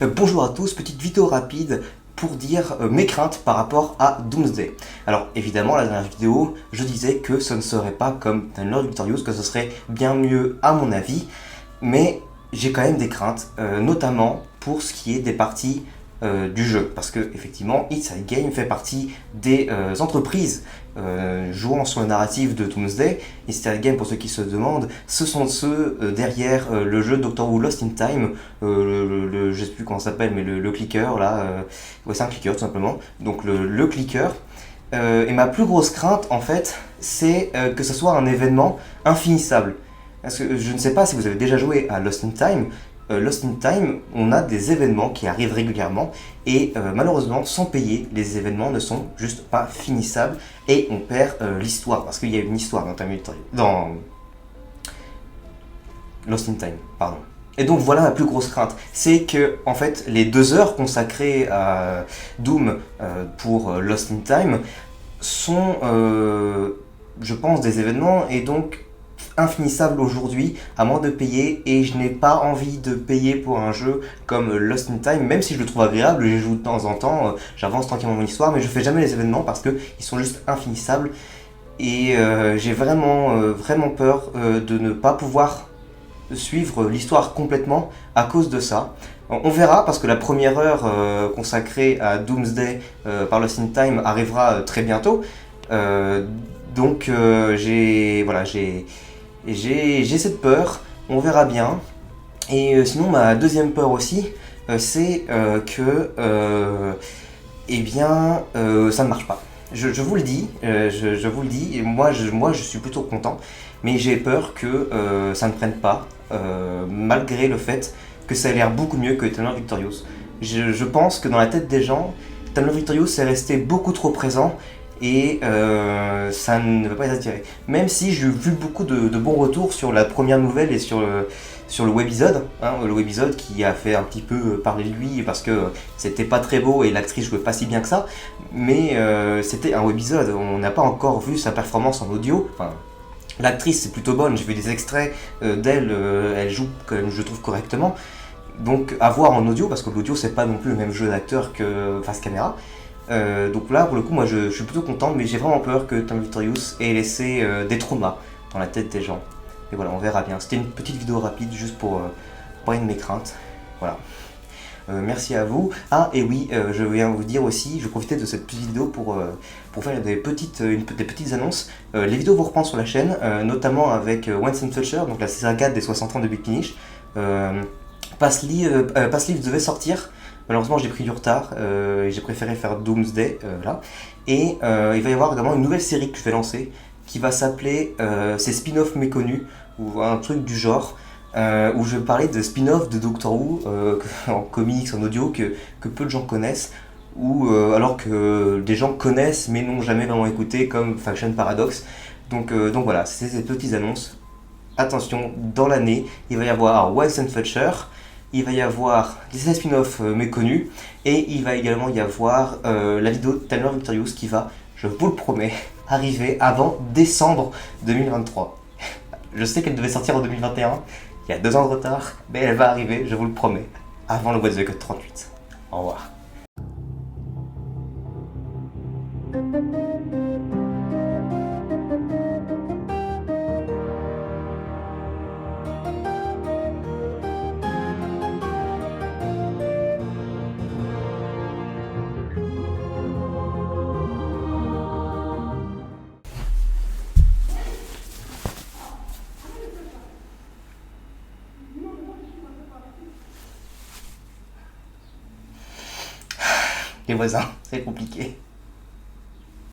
Bonjour à tous, petite vidéo rapide pour dire mes craintes par rapport à Doomsday. Alors évidemment, la dernière vidéo, je disais que ce ne serait pas comme Lord Victorious, que ce serait bien mieux à mon avis, mais j'ai quand même des craintes, notamment pour ce qui est des parties du jeu, parce que effectivement, Inside Game fait partie des entreprises jouant sur le narratif de Doomsday. Inside Game, pour ceux qui se demandent, ce sont ceux derrière le jeu Doctor Who Lost in Time, je sais plus comment ça s'appelle, mais le clicker là, ouais, c'est un clicker tout simplement, donc le clicker. Et ma plus grosse crainte en fait, c'est que ce soit un événement infinissable. Parce que je ne sais pas si vous avez déjà joué à Lost in Time. Lost in Time, on a des événements qui arrivent régulièrement et malheureusement, sans payer, les événements ne sont juste pas finissables et on perd l'histoire parce qu'il y a une histoire dans Lost in Time, pardon. Et donc voilà ma plus grosse crainte, c'est que en fait les 2 heures consacrées à Doom pour Lost in Time sont, je pense, des événements et donc infinissable aujourd'hui à moins de payer, et je n'ai pas envie de payer pour un jeu comme Lost in Time, même si je le trouve agréable, je joue de temps en temps, j'avance tranquillement mon histoire, mais je fais jamais les événements parce qu'ils sont juste infinissables et j'ai vraiment peur de ne pas pouvoir suivre l'histoire complètement à cause de ça. On verra parce que la première heure consacrée à Doomsday par Lost in Time arrivera très bientôt. Donc j'ai cette peur, on verra bien. Et sinon, ma deuxième peur aussi, c'est que ça ne marche pas. Je vous le dis, je vous le dis, et moi je suis plutôt content, mais j'ai peur que ça ne prenne pas, malgré le fait que ça a l'air beaucoup mieux que Eternal Victorious. Je pense que dans la tête des gens, Eternal Victorious est resté beaucoup trop présent et ça ne va pas les attirer. Même si j'ai vu beaucoup de bons retours sur la première nouvelle et sur le webisode, hein, le webisode qui a fait un petit peu parler de lui parce que c'était pas très beau et l'actrice jouait pas si bien que ça, mais c'était un webisode, on n'a pas encore vu sa performance en audio. Enfin, l'actrice c'est plutôt bonne, j'ai vu des extraits d'elle, elle joue quand même, je trouve, correctement. Donc à voir en audio, parce que l'audio c'est pas non plus le même jeu d'acteur que face caméra. Donc là, pour le coup, moi je suis plutôt content, mais j'ai vraiment peur que Tom Victorious ait laissé des traumas dans la tête des gens. Et voilà, on verra bien. C'était une petite vidéo rapide juste pour parler de mes craintes. Voilà. Merci à vous. Ah, et oui, je viens vous dire aussi, je profitais de cette petite vidéo pour faire des petites annonces. Les vidéos vont reprendre sur la chaîne, notamment avec Winston Fletcher, donc la saga des 60 ans de Big Finish. Pass Live devait sortir. Malheureusement, j'ai pris du retard et j'ai préféré faire Doomsday là. Et il va y avoir également une nouvelle série que je vais lancer qui va s'appeler ces spin-off méconnus ou un truc du genre où je vais parler de spin-off de Doctor Who en comics, en audio que peu de gens connaissent ou alors que des gens connaissent mais n'ont jamais vraiment écouté, comme Faction Paradox. Donc voilà, c'est ces petites annonces. Attention, dans l'année, il va y avoir Winston Fletcher, il va y avoir des spin-offs méconnus, et il va également y avoir la vidéo de Eternal Victorious qui va, je vous le promets, arriver avant décembre 2023. Je sais qu'elle devait sortir en 2021, il y a 2 ans de retard, mais elle va arriver, je vous le promets, avant le What's the Cut 38. Au revoir. Les voisins, c'est compliqué.